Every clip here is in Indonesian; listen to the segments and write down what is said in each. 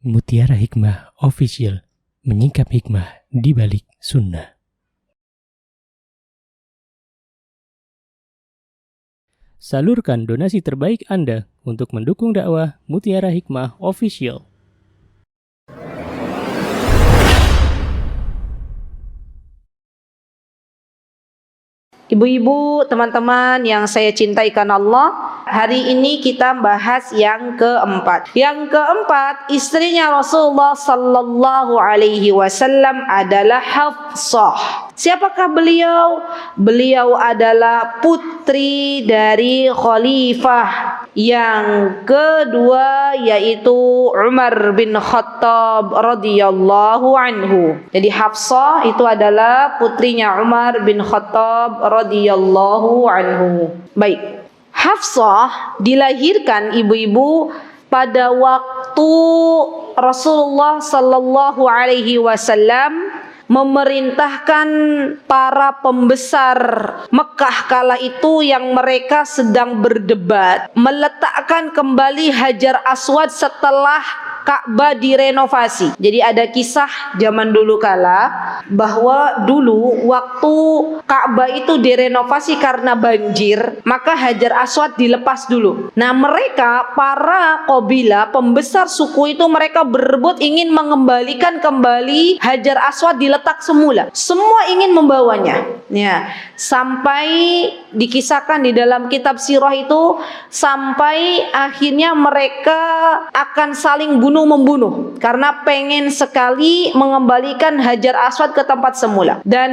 Mutiara Hikmah Official, menyingkap hikmah di balik sunnah. Salurkan donasi terbaik Anda untuk mendukung dakwah Mutiara Hikmah Official. Ibu-ibu, teman-teman yang saya cintai karena Allah, hari ini kita bahas yang keempat. Yang keempat, istrinya Rasulullah sallallahu alaihi wasallam adalah Hafsah. Siapakah beliau? Beliau adalah putri dari khalifah yang kedua, yaitu Umar bin Khattab radhiyallahu anhu. Jadi Hafsah itu adalah putrinya Umar bin Khattab radhiyallahu anhu. Baik. Hafsah dilahirkan ibu-ibu pada waktu Rasulullah sallallahu alaihi wasallam memerintahkan para pembesar Mekah kala itu yang mereka sedang berdebat meletakkan kembali Hajar Aswad setelah Ka'bah direnovasi. Jadi ada kisah zaman dulu kala bahwa dulu waktu Ka'bah itu direnovasi karena banjir, maka Hajar Aswad dilepas dulu. Nah, mereka para qabilah pembesar suku itu mereka berebut ingin mengembalikan kembali Hajar Aswad diletak semula. Semua ingin membawanya. Ya, sampai dikisahkan di dalam kitab sirah itu sampai akhirnya mereka akan saling bunuh-membunuh karena pengen sekali mengembalikan Hajar Aswad ke tempat semula. Dan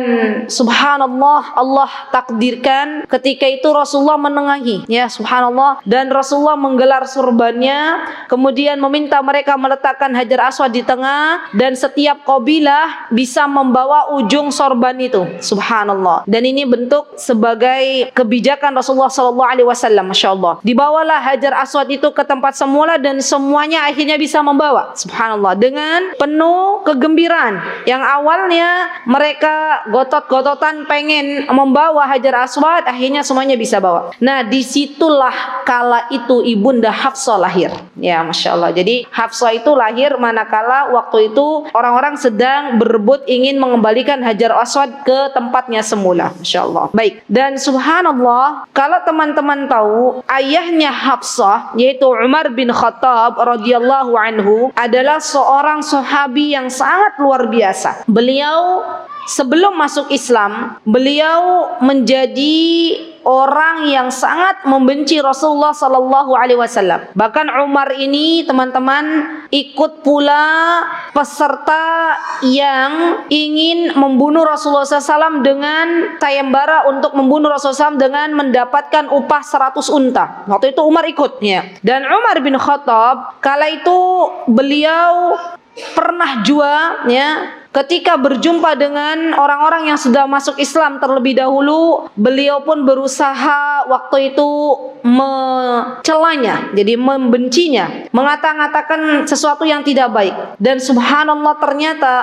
subhanallah, Allah takdirkan ketika itu Rasulullah menengahi, ya subhanallah, dan Rasulullah menggelar surbannya, kemudian meminta mereka meletakkan Hajar Aswad di tengah dan setiap qabilah bisa membawa ujung sorban itu. Subhanallah. Dan ini bentuk sebagai kebijakan Rasulullah sallallahu alaihi wasallam, masyaallah. Dibawalah Hajar Aswad itu ke tempat semula dan semuanya akhirnya bisa membawa, subhanallah, dengan penuh kegembiraan. Yang awalnya mereka gotot-gototan pengen membawa Hajar Aswad, akhirnya semuanya bisa bawa. Nah, disitulah kala itu ibunda Hafsah lahir, ya masya Allah. Jadi Hafsah itu lahir manakala waktu itu orang-orang sedang berebut ingin mengembalikan Hajar Aswad ke tempatnya semula, masya Allah. Baik, dan subhanallah, kalau teman-teman tahu, ayahnya Hafsah yaitu Umar bin Khattab radhiyallahu anhu adalah seorang sahabi yang sangat luar biasa. Beliau sebelum masuk Islam, beliau menjadi orang yang sangat membenci Rasulullah sallallahu alaihi wasallam. Bahkan Umar ini, teman-teman, ikut pula peserta yang ingin membunuh Rasulullah SAW dengan sayembara untuk membunuh Rasulullah SAW dengan mendapatkan upah 100 unta. Waktu itu Umar ikut, ya. Dan Umar bin Khattab kala itu beliau pernah jua, ya, ketika berjumpa dengan orang-orang yang sudah masuk Islam terlebih dahulu, beliau pun berusaha waktu itu mencelanya, jadi membencinya, mengatakan sesuatu yang tidak baik. Dan subhanallah, ternyata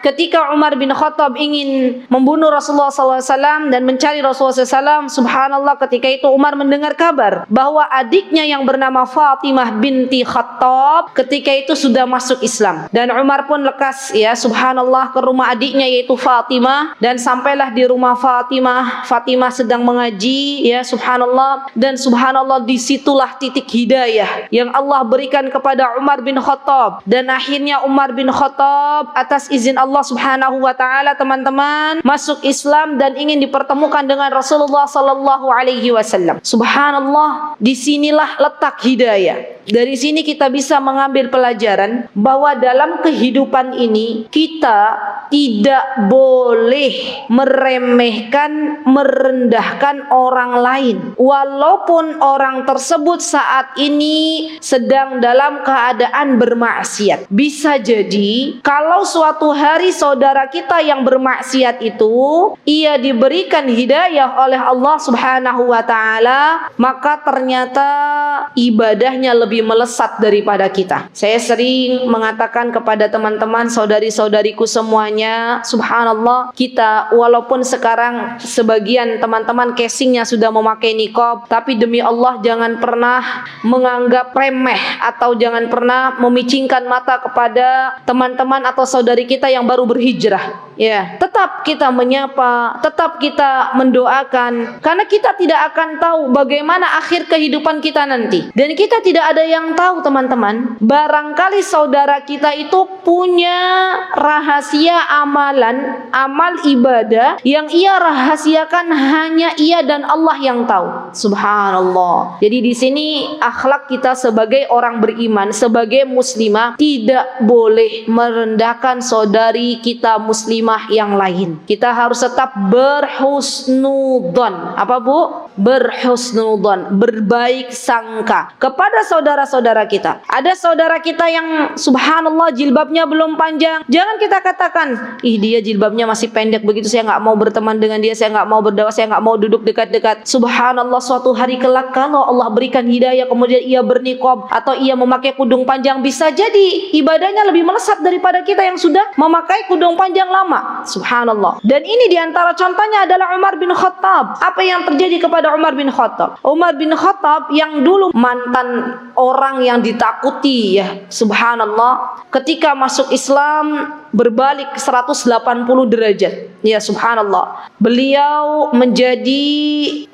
ketika Umar bin Khattab ingin membunuh Rasulullah SAW dan mencari Rasulullah SAW, subhanallah, ketika itu Umar mendengar kabar bahwa adiknya yang bernama Fatimah binti Khattab ketika itu sudah masuk Islam. Dan Umar pun lekas, ya subhanallah, ke rumah adiknya yaitu Fatimah, dan sampailah di rumah Fatimah. Fatimah sedang mengaji, ya subhanallah, dan subhanallah disitulah titik hidayah yang Allah berikan kepada Umar bin Khattab. Dan akhirnya Umar bin Khattab atas izin Allah subhanahu wa ta'ala, teman-teman, masuk Islam dan ingin dipertemukan dengan Rasulullah sallallahu alaihi wasallam. Subhanallah, disinilah letak hidayah. Dari sini kita bisa mengambil pelajaran bahwa dalam kehidupan ini kita tidak boleh meremehkan, merendahkan orang lain, walaupun orang tersebut saat ini sedang dalam keadaan bermaksiat. Bisa jadi kalau suatu hari saudara kita yang bermaksiat itu ia diberikan hidayah oleh Allah subhanahu wa ta'ala, maka ternyata ibadahnya lebih melesat daripada kita. Saya sering mengatakan kepada teman-teman, saudari-saudariku semuanya, subhanallah, kita walaupun sekarang sebagian teman-teman casingnya sudah memakai niqab, tapi demi Allah jangan pernah menganggap remeh atau jangan pernah memicingkan mata kepada teman-teman atau saudari kita yang baru berhijrah. Ya, tetap kita menyapa, tetap kita mendoakan, karena kita tidak akan tahu bagaimana akhir kehidupan kita nanti. Dan kita tidak ada yang tahu, teman-teman. Barangkali saudara kita itu punya rahasia amalan, amal ibadah yang ia rahasiakan hanya ia dan Allah yang tahu. Subhanallah. Jadi di sini akhlak kita sebagai orang beriman, sebagai muslimah, tidak boleh merendahkan saudari kita muslimah yang lain. Kita harus tetap berhusnudzon. Apa Bu? Berhusnudzon, berbaik sangka kepada saudara-saudara kita. Ada saudara kita yang subhanallah jilbabnya belum panjang, jangan kita katakan, ih dia jilbabnya masih pendek begitu, saya nggak mau berteman dengan dia, saya nggak mau berdakwah, saya nggak mau duduk dekat-dekat. Subhanallah, suatu hari kelak kalau Allah berikan hidayah kemudian ia berniqab atau ia memakai kudung panjang, bisa jadi ibadahnya lebih melesat daripada kita yang sudah memakai kudung panjang lama. Subhanallah. Dan ini diantara contohnya adalah Umar bin Khattab. Apa yang terjadi kepada Umar bin Khattab? Umar bin Khattab yang dulu mantan orang yang ditakuti, ya subhanallah, ketika masuk Islam berbalik 180 derajat. Ya subhanallah. Beliau menjadi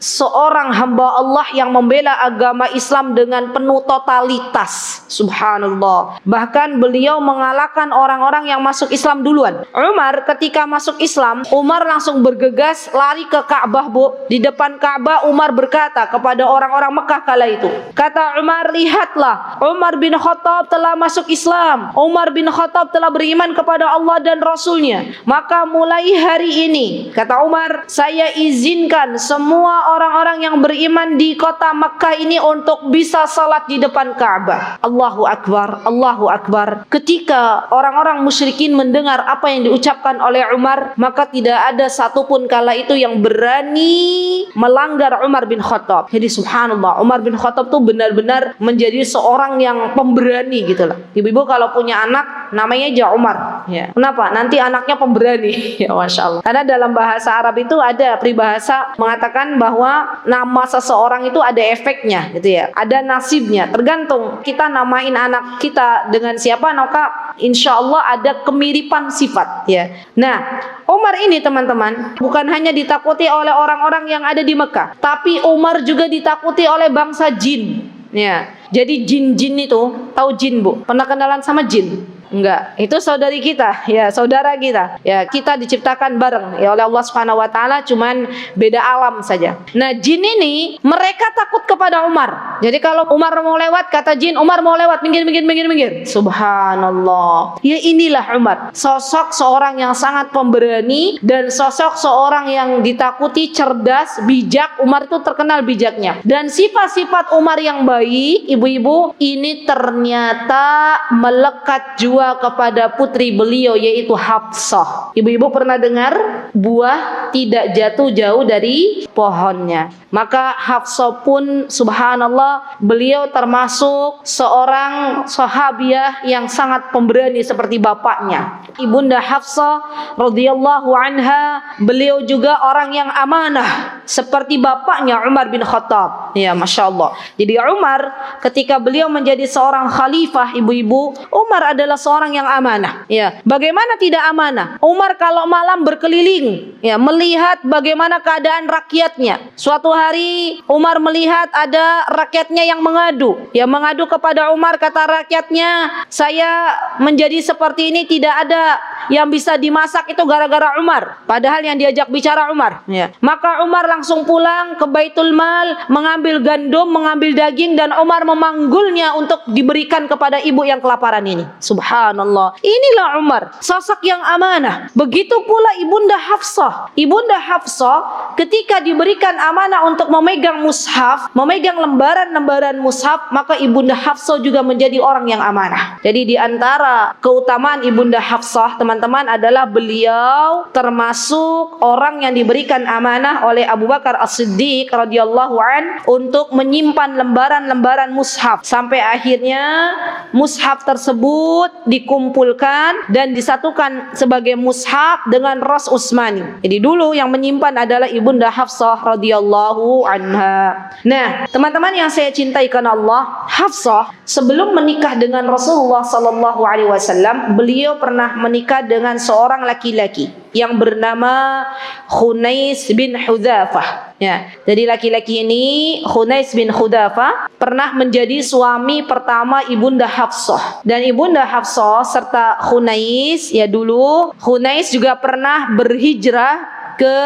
seorang hamba Allah yang membela agama Islam dengan penuh totalitas. Subhanallah. Bahkan beliau mengalahkan orang-orang yang masuk Islam duluan. Umar ketika masuk Islam, Umar langsung bergegas lari ke Ka'bah, Bu. Di depan Ka'bah Umar berkata kepada orang-orang Mekah kala itu. Kata Umar, lihatlah, Umar bin Khattab telah masuk Islam. Umar bin Khattab telah beriman kepada Allah dan Rasulnya. Maka mulai hari ini, kata Umar, saya izinkan semua orang-orang yang beriman di kota Mekah ini untuk bisa salat di depan Ka'bah. Allahu Akbar, Allahu Akbar. Ketika orang-orang musyrikin mendengar apa yang diucapkan oleh Umar, maka tidak ada satupun kala itu yang berani melanggar Umar bin Khattab. Jadi subhanallah, Umar bin Khattab tuh benar-benar menjadi seorang yang pemberani gitu lah. Ibu-ibu kalau punya anak namanya aja Umar, ya. Kenapa? Nanti anaknya pemberani. Ya Masya Allah. Karena dalam bahasa Arab itu ada peribahasa mengatakan bahwa nama seseorang itu ada efeknya gitu ya. Ada nasibnya. Tergantung kita namain anak kita dengan siapa, maka insya Allah ada kemiripan sifat ya. Nah, Umar ini teman-teman bukan hanya ditakuti oleh orang-orang yang ada di Mekah, tapi Umar juga ditakuti oleh bangsa jin. Ya. Jadi jin-jin itu, tahu jin Bu? Pernah kenalan sama jin? Enggak, itu saudari kita, ya saudara kita. Ya, kita diciptakan bareng ya oleh Allah Subhanahu wa taala, cuman beda alam saja. Nah, jin ini mereka takut kepada Umar. Jadi kalau Umar mau lewat, kata jin, Umar mau lewat, minggir. Subhanallah. Ya inilah Umar, sosok seorang yang sangat pemberani dan sosok seorang yang ditakuti, cerdas, bijak. Umar itu terkenal bijaknya. Dan sifat-sifat Umar yang baik, ibu-ibu, ini ternyata melekat juga kepada putri beliau yaitu Hafsah. Ibu-ibu pernah dengar buah tidak jatuh jauh dari pohonnya. Maka Hafsah pun subhanallah, beliau termasuk seorang sahabiah yang sangat pemberani seperti bapaknya. Ibunda Hafsah radhiyallahu anha, beliau juga orang yang amanah seperti bapaknya Umar bin Khattab. Ya Masya Allah. Jadi Umar ketika beliau menjadi seorang khalifah, ibu-ibu, Umar adalah seorang yang amanah. Ya, bagaimana tidak amanah? Umar kalau malam berkeliling, ya, melihat bagaimana keadaan rakyatnya. Suatu hari Umar melihat ada rakyatnya yang mengadu. Ya, mengadu kepada Umar, kata rakyatnya, saya menjadi seperti ini tidak ada yang bisa dimasak itu gara-gara Umar. Padahal yang diajak bicara Umar. Ya. Maka Umar langsung pulang ke Baitul Mal, mengambil gandum, mengambil daging, dan Umar memanggulnya untuk diberikan kepada ibu yang kelaparan ini. Subhanallah. Inilah Umar, sosok yang amanah. Begitu pula Ibunda Hafsah. Ibunda Hafsah ketika diberikan amanah untuk memegang mushaf, memegang lembaran-lembaran mushaf, maka Ibunda Hafsah juga menjadi orang yang amanah. Jadi di antara keutamaan Ibunda Hafsah, teman-teman, teman-teman adalah beliau termasuk orang yang diberikan amanah oleh Abu Bakar As-Siddiq radhiyallahu an untuk menyimpan lembaran-lembaran mushaf sampai akhirnya mushaf tersebut dikumpulkan dan disatukan sebagai mushaf dengan Ras Utsmani. Jadi dulu yang menyimpan adalah Ibunda Hafsah radhiyallahu anha. Nah, teman-teman yang saya cintai karena Allah, Hafsah sebelum menikah dengan Rasulullah sallallahu alaihi wasallam, beliau pernah menikah dengan seorang laki-laki yang bernama Khunais bin Hudzafah. Ya, jadi laki-laki ini Khunais bin Hudzafah pernah menjadi suami pertama Ibunda Hafsah. Dan Ibunda Hafsah serta Khunais, ya dulu Khunais juga pernah berhijrah ke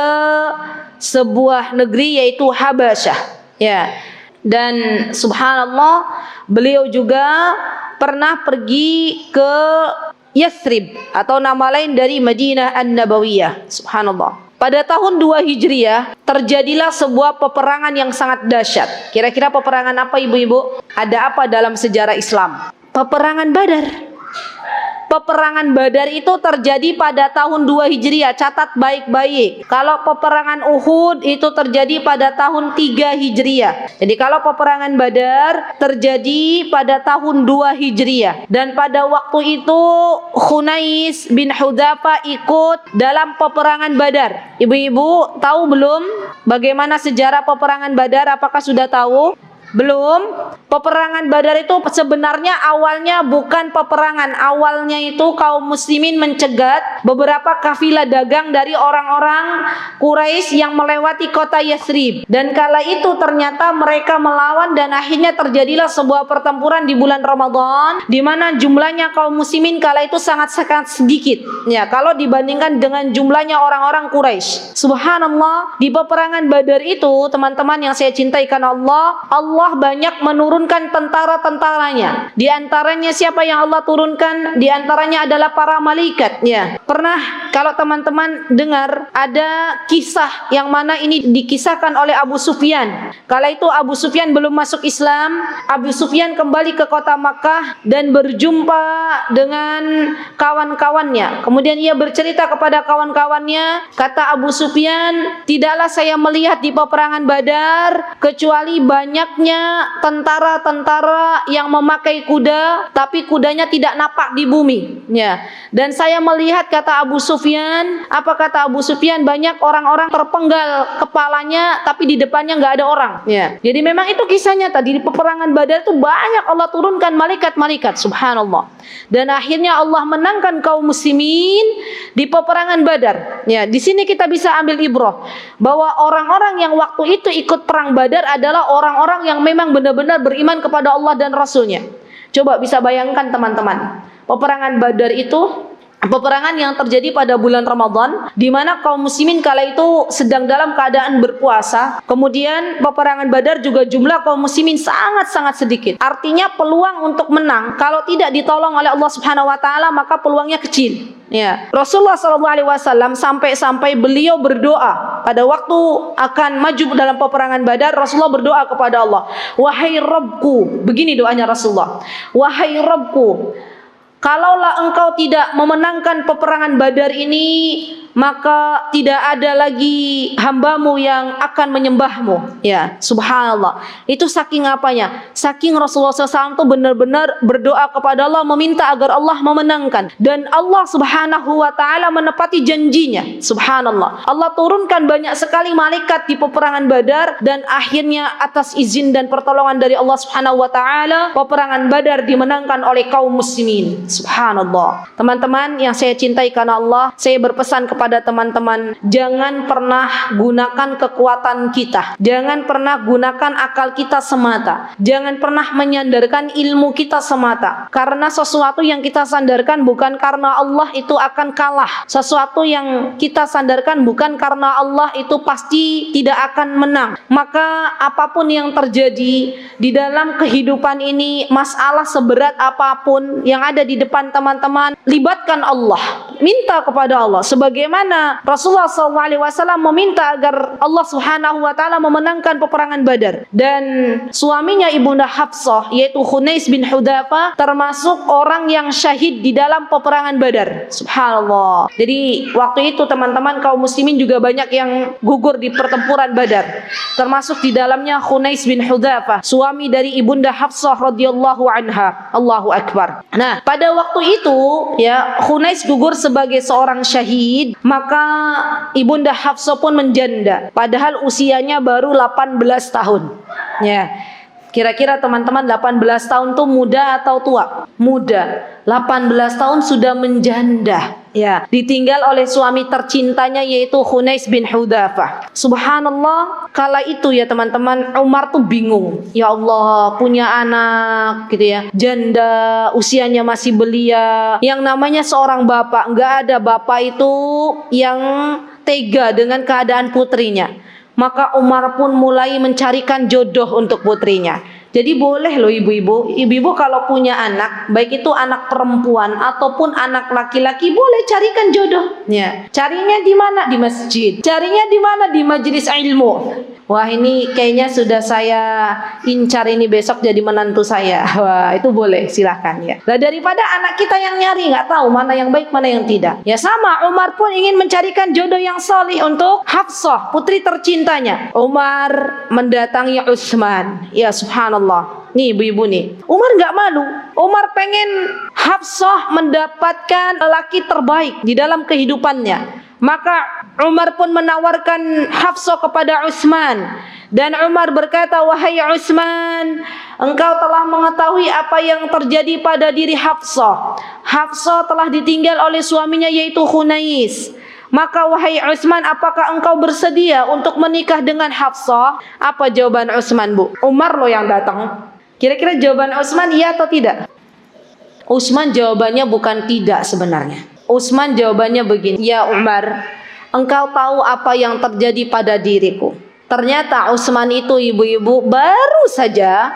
sebuah negeri yaitu Habasyah. Ya. Dan subhanallah, beliau juga pernah pergi ke Yathrib atau nama lain dari Madinah An-Nabawiyah. Subhanallah. Pada tahun 2 Hijriah terjadilah sebuah peperangan yang sangat dahsyat. Kira-kira peperangan apa ibu-ibu? Ada apa dalam sejarah Islam? Peperangan Badar. Peperangan Badar itu terjadi pada tahun 2 Hijriah. Catat baik-baik. Kalau peperangan Uhud itu terjadi pada tahun 3 Hijriah. Jadi kalau peperangan Badar terjadi pada tahun 2 Hijriah. Dan pada waktu itu Khunais bin Hudzafah ikut dalam peperangan Badar. Ibu-ibu tahu belum bagaimana sejarah peperangan Badar? Apakah sudah tahu? Belum. Peperangan Badar itu sebenarnya awalnya bukan peperangan. Awalnya itu kaum muslimin mencegat beberapa kafilah dagang dari orang-orang Quraisy yang melewati kota Yathrib. Dan kala itu ternyata mereka melawan dan akhirnya terjadilah sebuah pertempuran di bulan Ramadan di mana jumlahnya kaum muslimin kala itu sangat-sangat sedikit. Ya, kalau dibandingkan dengan jumlahnya orang-orang Quraisy. Subhanallah, di peperangan Badar itu, teman-teman yang saya cintai karena Allah banyak menurunkan tentara-tentaranya. Di antaranya siapa yang Allah turunkan? Di antaranya adalah para malaikat. Ya. Pernah kalau teman-teman dengar ada kisah yang mana ini dikisahkan oleh Abu Sufyan. Kala itu Abu Sufyan belum masuk Islam. Abu Sufyan kembali ke kota Makkah dan berjumpa dengan kawan-kawannya. Kemudian ia bercerita kepada kawan-kawannya, kata Abu Sufyan, tidaklah saya melihat di peperangan Badar kecuali banyaknya tentara-tentara yang memakai kuda tapi kudanya tidak napak di bumi. Ya. Dan saya melihat, kata Abu Sufyan, apa kata Abu Sufyan, banyak orang-orang terpenggal kepalanya tapi di depannya nggak ada orang. Ya. Jadi memang itu kisahnya tadi di peperangan Badar itu banyak Allah turunkan malaikat-malaikat. Subhanallah. Dan akhirnya Allah menangkan kaum muslimin di peperangan Badar. Ya, di sini kita bisa ambil ibrah bahwa orang-orang yang waktu itu ikut perang Badar adalah orang-orang yang memang benar-benar beriman kepada Allah dan Rasulnya. Coba bisa bayangkan teman-teman, peperangan Badar itu peperangan yang terjadi pada bulan Ramadan di mana kaum muslimin kala itu sedang dalam keadaan berpuasa. Kemudian peperangan Badar juga jumlah kaum muslimin sangat-sangat sedikit. Artinya peluang untuk menang kalau tidak ditolong oleh Allah Subhanahu wa taala maka peluangnya kecil. Ya, Rasulullah SAW sampai beliau berdoa pada waktu akan maju dalam peperangan Badar. Rasulullah berdoa kepada Allah, wahai Rabbku, begini doanya Rasulullah, wahai Rabbku, kalaulah engkau tidak memenangkan peperangan Badar ini, maka tidak ada lagi hambamu yang akan menyembahmu. Ya, subhanallah. Itu saking apanya? Saking Rasulullah SAW itu benar-benar berdoa kepada Allah, meminta agar Allah memenangkan. Dan Allah Subhanahu wa ta'ala menepati janjinya. Subhanallah. Allah turunkan banyak sekali malaikat di peperangan Badar. Dan akhirnya atas izin dan pertolongan dari Allah Subhanahu wa ta'ala, peperangan Badar dimenangkan oleh kaum muslimin. Subhanallah. Teman-teman yang saya cintai karena Allah, saya berpesan kepada teman-teman, jangan pernah gunakan kekuatan kita, jangan pernah gunakan akal kita semata, jangan pernah menyandarkan ilmu kita semata, karena sesuatu yang kita sandarkan bukan karena Allah itu akan kalah, sesuatu yang kita sandarkan bukan karena Allah itu pasti tidak akan menang. Maka apapun yang terjadi di dalam kehidupan ini, masalah seberat apapun yang ada di depan teman-teman, libatkan Allah, minta kepada Allah sebagaimana bagaimana Rasulullah SAW meminta agar Allah Subhanahu wa taala memenangkan peperangan Badar, dan suaminya Ibunda Hafsah yaitu Khunais bin Hudzafah termasuk orang yang syahid di dalam peperangan Badar. Subhanallah. Jadi waktu itu teman-teman kaum muslimin juga banyak yang gugur di pertempuran Badar, termasuk di dalamnya Khunais bin Hudzafah, suami dari Ibunda Hafsah radhiyallahu anha. Allahu akbar. Nah, pada waktu itu ya Khunais gugur sebagai seorang syahid, maka Ibunda Hafsah pun menjanda padahal usianya baru 18 tahun. Ya. Kira-kira teman-teman 18 tahun tuh muda atau tua? Muda. 18 tahun sudah menjanda. Ya, ditinggal oleh suami tercintanya yaitu Khunais bin Hudzafah. Subhanallah, kala itu ya teman-teman, Umar tuh bingung. Ya Allah, punya anak gitu ya, janda, usianya masih belia. Yang namanya seorang bapak, enggak ada bapak itu yang tega dengan keadaan putrinya. Maka Umar pun mulai mencarikan jodoh untuk putrinya. Jadi boleh loh ibu-ibu kalau punya anak, baik itu anak perempuan ataupun anak laki-laki, boleh carikan jodohnya. Carinya di mana? Di masjid. Carinya di mana? Di majelis ilmu. Wah, ini kayaknya sudah saya incar ini besok jadi menantu saya. Wah, itu boleh, silahkan ya. Nah, daripada anak kita yang nyari nggak tahu mana yang baik mana yang tidak. Ya sama, Umar pun ingin mencarikan jodoh yang salih untuk Hafsah, putri tercintanya. Umar mendatangi Utsman. Ya subhanallah. Nih ibu-ibu nih, Umar nggak malu. Umar pengen Hafsah mendapatkan lelaki terbaik di dalam kehidupannya. Maka Umar pun menawarkan Hafsah kepada Utsman. Dan Umar berkata, wahai Utsman, engkau telah mengetahui apa yang terjadi pada diri Hafsah. Hafsah telah ditinggal oleh suaminya yaitu Khunais. Maka wahai Utsman, apakah engkau bersedia untuk menikah dengan Hafsah? Apa jawaban Utsman, Bu? Umar loh yang datang. Kira-kira jawaban Utsman iya atau tidak? Utsman jawabannya bukan tidak sebenarnya. Utsman jawabannya begini, ya Umar, engkau tahu apa yang terjadi pada diriku. Ternyata Utsman itu ibu-ibu baru saja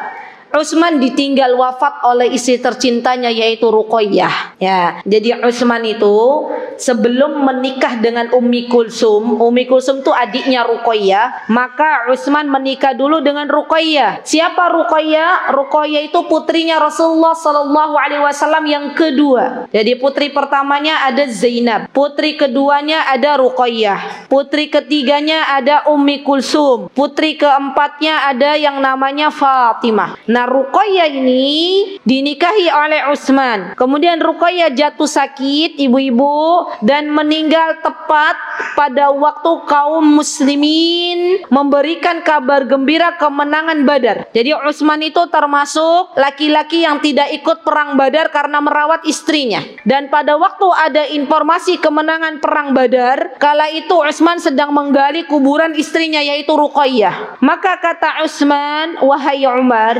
Utsman ditinggal wafat oleh istri tercintanya yaitu Ruqayyah. Ya, jadi Utsman itu sebelum menikah dengan Ummi Kulsum itu adiknya Ruqayyah, maka Utsman menikah dulu dengan Ruqayyah. Siapa Ruqayyah? Ruqayyah itu putrinya Rasulullah sallallahu alaihi wasallam yang kedua. Jadi putri pertamanya ada Zainab, putri keduanya ada Ruqayyah, putri ketiganya ada Ummi Kulsum, putri keempatnya ada yang namanya Fatimah. Nah, Ruqayyah ini dinikahi oleh Utsman. Kemudian Ruqayyah jatuh sakit, ibu-ibu, dan meninggal tepat pada waktu kaum muslimin memberikan kabar gembira kemenangan Badar. Jadi Utsman itu termasuk laki-laki yang tidak ikut perang Badar karena merawat istrinya. Dan pada waktu ada informasi kemenangan perang Badar, kala itu Utsman sedang menggali kuburan istrinya yaitu Ruqayyah. Maka kata Utsman, wahai Umar,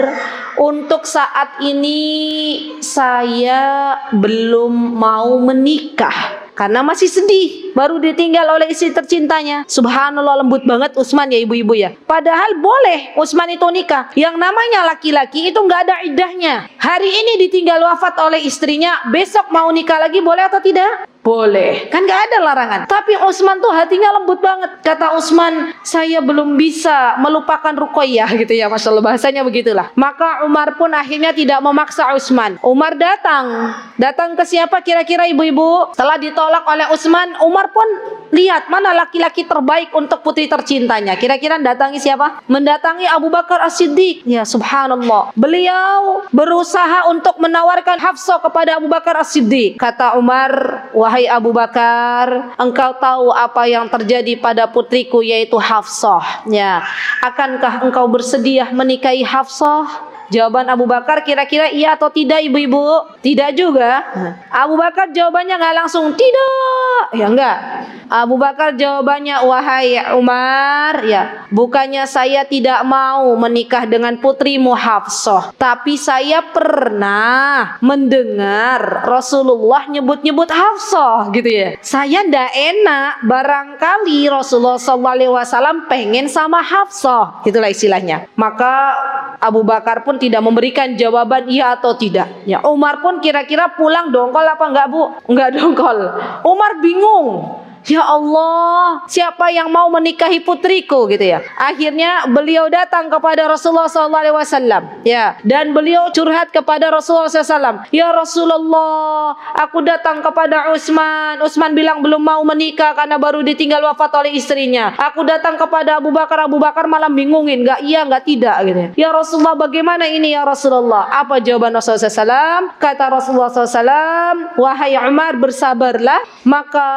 untuk saat ini saya belum mau menikah karena masih sedih, baru ditinggal oleh istri tercintanya. Subhanallah, lembut banget Utsman ya ibu-ibu ya. Padahal boleh Utsman itu nikah. Yang namanya laki-laki itu nggak ada iddahnya. Hari ini ditinggal wafat oleh istrinya, besok mau nikah lagi boleh atau tidak? Boleh, kan gak ada larangan. Tapi Utsman tuh hatinya lembut banget. Kata Utsman, saya belum bisa melupakan Ruqayyah gitu ya, Masya Allah, bahasanya begitulah. Maka Umar pun akhirnya tidak memaksa Utsman. Umar datang ke siapa kira-kira ibu-ibu? Setelah ditolak oleh Utsman, Umar pun lihat mana laki-laki terbaik untuk putri tercintanya. Kira-kira datangi siapa? Mendatangi Abu Bakar As-Siddiq. Ya subhanallah, beliau berusaha untuk menawarkan Hafsah kepada Abu Bakar As-Siddiq. Kata Umar, wahai Abu Bakar, engkau tahu apa yang terjadi pada putriku yaitu Hafsah. Ya, akankah engkau bersedia menikahi Hafsah? Jawaban Abu Bakar kira-kira iya atau tidak ibu-ibu? Tidak juga. Abu Bakar jawabannya nggak langsung tidak. Ya enggak. Abu Bakar jawabannya, wahai Umar, ya, bukannya saya tidak mau menikah dengan putrimu Hafsah, tapi saya pernah mendengar Rasulullah nyebut-nyebut Hafsah gitu ya. Saya ndak enak, barangkali Rasulullah SAW pengen sama Hafsah, gitulah istilahnya. Maka Abu Bakar pun tidak memberikan jawaban iya atau tidak. Ya, Umar pun kira-kira pulang dongkol apa enggak, Bu? Enggak dongkol. Umar bingung. Ya Allah, siapa yang mau menikahi putriku gitu ya. Akhirnya beliau datang kepada Rasulullah SAW, ya, dan beliau curhat kepada Rasulullah SAW. Ya Rasulullah, aku datang kepada Utsman. Utsman bilang belum mau menikah karena baru ditinggal wafat oleh istrinya. Aku datang kepada Abu Bakar. Abu Bakar malah bingungin, nggak iya nggak tidak gitu. Ya Rasulullah, bagaimana ini ya Rasulullah? Apa jawaban Rasulullah SAW? Kata Rasulullah SAW, wahai Umar, bersabarlah, maka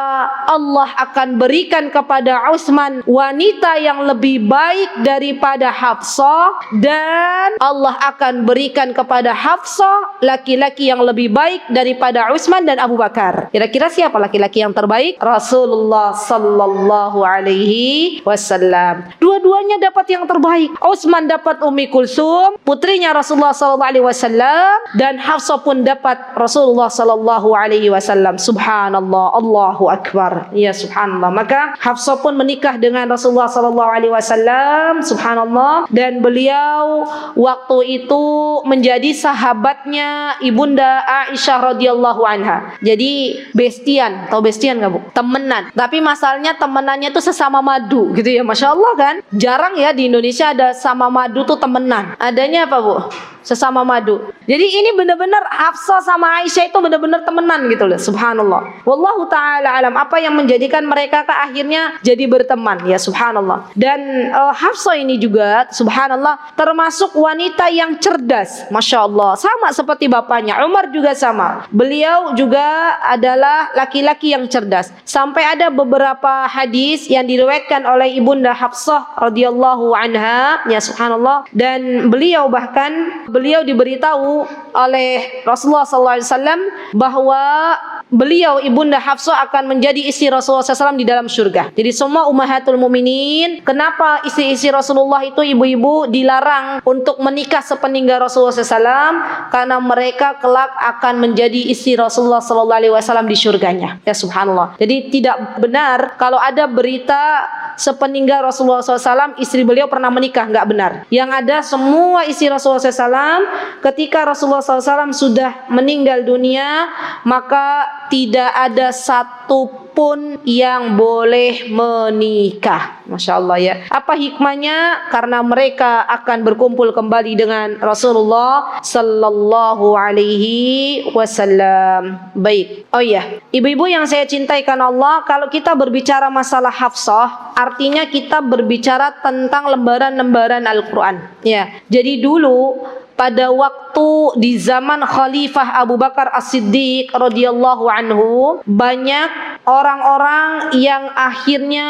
Allah akan berikan kepada Utsman wanita yang lebih baik daripada Hafsah, dan Allah akan berikan kepada Hafsah laki-laki yang lebih baik daripada Utsman dan Abu Bakar. Kira-kira siapa laki-laki yang terbaik? Rasulullah sallallahu alaihi wasallam. Dua-duanya dapat yang terbaik. Utsman dapat Ummi Kulsum, putrinya Rasulullah sallallahu alaihi wasallam, dan Hafsah pun dapat Rasulullah sallallahu alaihi wasallam. Subhanallah, Allahu akbar. Ya subhanallah. Maka Hafsah pun menikah dengan Rasulullah sallallahu alaihi wasallam. Subhanallah. Dan beliau waktu itu menjadi sahabatnya Ibunda Aisyah radhiyallahu anha. Jadi bestian, tahu bestian enggak, Bu? Temenan. Tapi masalahnya temenannya itu sesama madu gitu ya. Masya Allah kan. Jarang ya di Indonesia ada sama madu tuh temenan. Adanya apa, Bu? Sesama madu. Jadi ini benar-benar Hafsah sama Aisyah itu benar-benar temenan gitu loh. Subhanallah. Wallahu taala alam, apa yang menjadikan mereka ke akhirnya jadi berteman, ya subhanallah. Dan Hafsah ini juga subhanallah termasuk wanita yang cerdas. Masya Allah. Sama seperti bapaknya Umar juga sama. Beliau juga adalah laki-laki yang cerdas. Sampai ada beberapa hadis yang diriwayatkan oleh Ibunda Hafsah radhiyallahu anha, ya subhanallah, dan beliau diberitahu oleh Rasulullah SAW bahwa beliau Ibunda Hafsah akan menjadi istri Rasulullah SAW di dalam surga. Jadi semua ummahatul muminin, kenapa istri-istri Rasulullah itu ibu-ibu dilarang untuk menikah sepeninggal Rasulullah SAW? Karena mereka kelak akan menjadi istri Rasulullah SAW di surganya. Ya subhanallah. Jadi tidak benar kalau ada berita sepeninggal Rasulullah SAW istri beliau pernah menikah, nggak benar. Yang ada semua istri Rasulullah SAW ketika Rasulullah SAW sudah meninggal dunia, maka tidak ada satupun yang boleh menikah. Masya Allah ya. Apa hikmahnya? Karena mereka akan berkumpul kembali dengan Rasulullah Sallallahu Alaihi Wasallam. Baik. Oh iya, ibu-ibu yang saya cintai karena Allah, kalau kita berbicara masalah Hafsah, artinya kita berbicara tentang lembaran-lembaran Al-Quran. Ya. Jadi dulu pada waktu di zaman Khalifah Abu Bakar As-Siddiq radhiyallahu anhu, banyak orang-orang yang akhirnya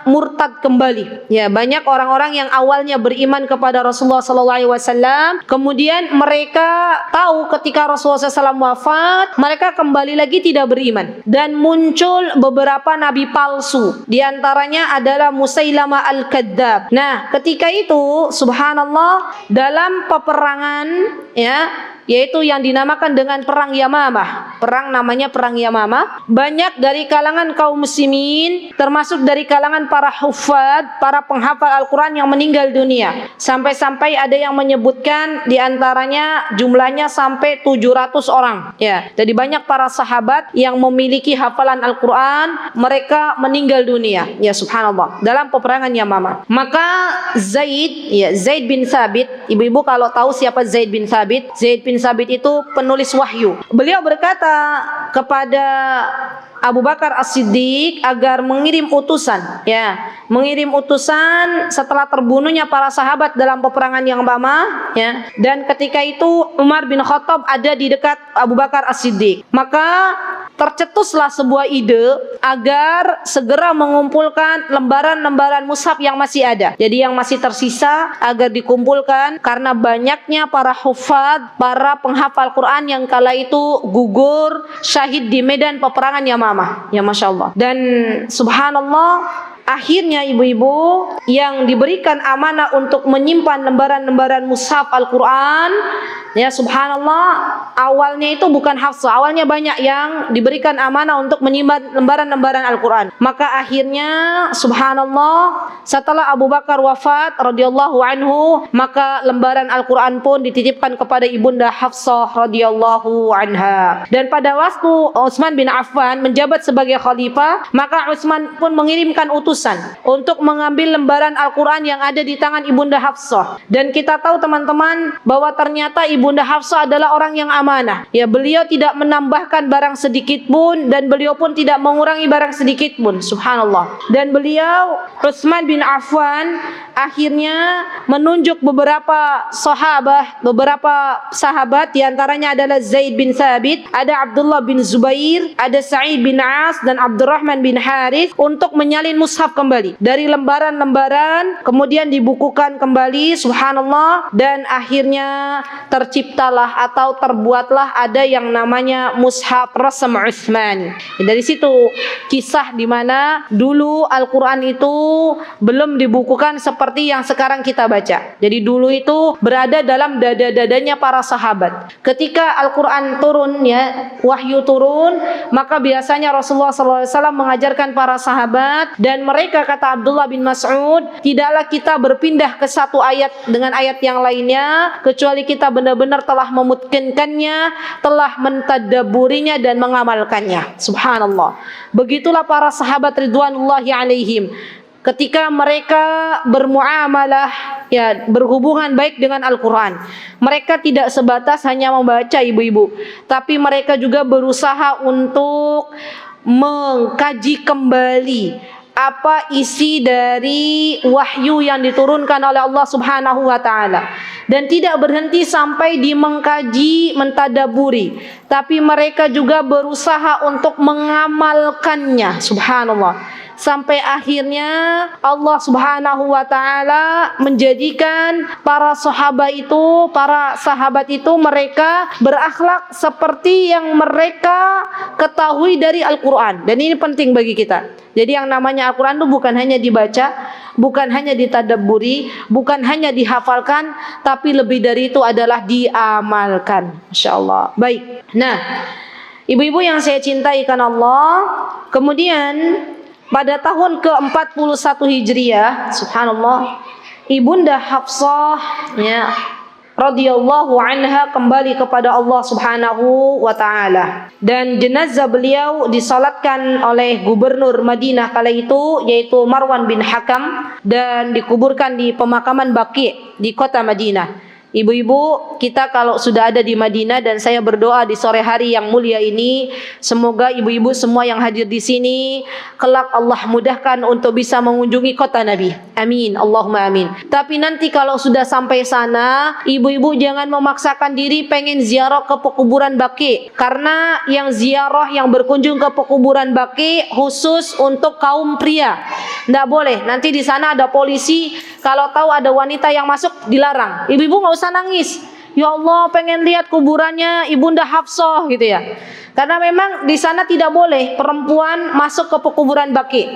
murtad kembali. Ya, banyak orang-orang yang awalnya beriman kepada Rasulullah SAW, kemudian mereka tahu ketika Rasulullah SAW wafat, mereka kembali lagi tidak beriman, dan muncul beberapa nabi palsu. Di antaranya adalah Musailamah Al-Kadzab. Nah, ketika itu subhanallah, dalam peperangan ya, yaitu yang dinamakan dengan perang Yamamah. Perang namanya perang Yamamah. Banyak dari kalangan kaum muslimin, termasuk dari kalangan para hufad, para penghafal Al-Quran yang meninggal dunia. Sampai-sampai ada yang menyebutkan di antaranya jumlahnya sampai 700 orang. Ya, jadi banyak para sahabat yang memiliki hafalan Al-Quran, mereka meninggal dunia. Ya subhanallah, dalam peperangan Yamamah. Maka Zaid bin Thabit, ibu-ibu kalau tahu siapa Zaid bin Thabit? Zaid bin Thabit itu penulis wahyu. Beliau berkata kepada Abu Bakar As-Siddiq agar mengirim utusan, ya, mengirim utusan setelah terbunuhnya para sahabat dalam peperangan yang lama, ya. Dan ketika itu Umar bin Khattab ada di dekat Abu Bakar As-Siddiq. Maka tercetuslah sebuah ide agar segera mengumpulkan lembaran-lembaran mushaf yang masih ada. Jadi yang masih tersisa agar dikumpulkan, karena banyaknya para hufad, para penghafal Quran yang kala itu gugur syahid di medan peperangan Yamamah. Ya Masya Allah. Dan subhanallah, akhirnya ibu-ibu yang diberikan amanah untuk menyimpan lembaran-lembaran mushaf Al-Quran Ya, subhanallah, awalnya itu bukan Hafsah, awalnya banyak yang diberikan amanah untuk menyimpan lembaran-lembaran Al-Quran. Maka akhirnya subhanallah, setelah Abu Bakar wafat radhiyallahu anhu, maka lembaran Al-Quran pun dititipkan kepada ibunda Hafsah radhiyallahu anha. Dan pada waktu Utsman bin Affan menjabat sebagai khalifah, maka Utsman pun mengirimkan utusan untuk mengambil lembaran Al-Quran yang ada di tangan ibunda Hafsah. Dan kita tahu teman-teman bahwa ternyata ibunda Hafsah adalah orang yang amanah. Ya, beliau tidak menambahkan barang sedikit pun dan beliau pun tidak mengurangi barang sedikit pun. Subhanallah. Dan beliau Utsman bin Affan akhirnya menunjuk beberapa sahabat, di antaranya adalah Zaid bin Thabit, ada Abdullah bin Zubair, ada Sa'id bin As dan Abdurrahman bin Harith untuk menyalin mushaf kembali dari lembaran-lembaran, kemudian dibukukan kembali, subhanallah, dan akhirnya terciptalah atau terbuatlah ada yang namanya mushaf Rasm Utsman. Dari situ kisah di mana dulu Al-Quran itu belum dibukukan seperti yang sekarang kita baca. Jadi dulu itu berada dalam dada-dadanya para sahabat. Ketika Al-Quran turun, ya, wahyu turun, maka biasanya Rasulullah SAW mengajarkan para sahabat, dan mereka, kata Abdullah bin Mas'ud, tidaklah kita berpindah ke satu ayat dengan ayat yang lainnya kecuali kita benar-benar telah memutkinkannya, telah mentadabburinya dan mengamalkannya. Subhanallah. Begitulah para sahabat ridwanullahi alaihim. Ketika mereka bermuamalah, ya, berhubungan baik dengan Al-Quran, mereka tidak sebatas hanya membaca, ibu-ibu, tapi mereka juga berusaha untuk mengkaji kembali apa isi dari wahyu yang diturunkan oleh Allah Subhanahu wa taala, dan tidak berhenti sampai di mengkaji, mentadaburi, tapi mereka juga berusaha untuk mengamalkannya. Subhanallah. Sampai akhirnya Allah Subhanahu wa taala menjadikan para sahabat itu mereka berakhlak seperti yang mereka ketahui dari Al-Quran. Dan ini penting bagi kita. Jadi yang namanya Al-Quran itu bukan hanya dibaca, bukan hanya ditadabburi, bukan hanya dihafalkan, tapi lebih dari itu adalah diamalkan. Masya Allah. Baik. Nah, ibu-ibu yang saya cintai karena Allah, kemudian pada tahun ke-41 Hijriah, subhanallah, ibunda Hafsah, ya, radhiyallahu anha kembali kepada Allah Subhanahu wa taala, dan jenazah beliau disalatkan oleh gubernur Madinah kala itu, yaitu Marwan bin Hakam, dan dikuburkan di pemakaman Baqi di kota Madinah. Ibu-ibu, kita kalau sudah ada di Madinah, dan saya berdoa di sore hari yang mulia ini, semoga ibu-ibu semua yang hadir di sini kelak Allah mudahkan untuk bisa mengunjungi kota Nabi. Amin, Allahumma amin. Tapi nanti kalau sudah sampai sana, ibu-ibu jangan memaksakan diri pengen ziarah ke pekuburan Baqi, karena yang ziarah, yang berkunjung ke pekuburan Baqi khusus untuk kaum pria. Nggak boleh. Nanti di sana ada polisi, kalau tahu ada wanita yang masuk dilarang. Ibu-ibu nggak usah nangis. Ya Allah, pengen lihat kuburannya ibunda Hafsah gitu ya. Karena memang di sana tidak boleh perempuan masuk ke pekuburan Baqi.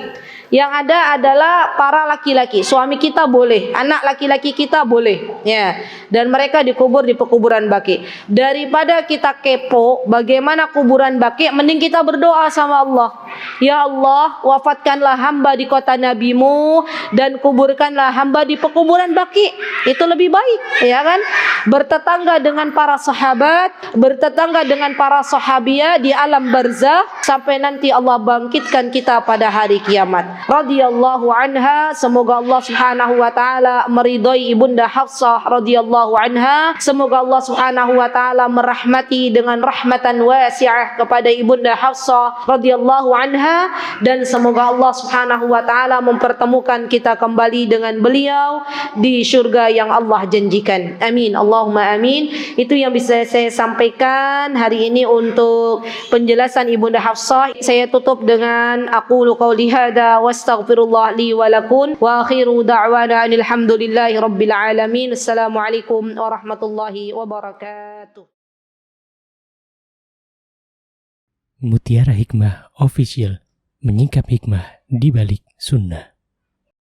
Yang ada adalah para laki-laki. Suami kita boleh, anak laki-laki kita boleh, ya. Dan mereka dikubur di pekuburan Baqi. Daripada kita kepo bagaimana kuburan Baqi, mending kita berdoa sama Allah. Ya Allah, wafatkanlah hamba di kota Nabimu dan kuburkanlah hamba di pekuburan Baqi. Itu lebih baik, ya kan? Bertetangga dengan para sahabat, bertetangga dengan para sahabiah di alam barzakh, sampai nanti Allah bangkitkan kita pada hari kiamat. Radhiyallahu anha, semoga Allah Subhanahu wa taala meridhai ibunda Hafsah radhiyallahu anha. Semoga Allah Subhanahu wa taala merahmati dengan rahmatan wasi'ah kepada ibunda Hafsah radhiyallahu anha, dan semoga Allah Subhanahu wa taala mempertemukan kita kembali dengan beliau di surga yang Allah janjikan. Amin, Allahumma amin. Itu yang bisa saya sampaikan hari ini untuk penjelasan ibunda Hafsah. Saya tutup dengan aqulu qauli hadza wastaghfirullah li wa lakum wa akhiru da'wana alhamdulillahi rabbil alamin. Assalamualaikum warahmatullahi wabarakatuh. Mutiara Hikmah Official, menyingkap hikmah di balik sunnah.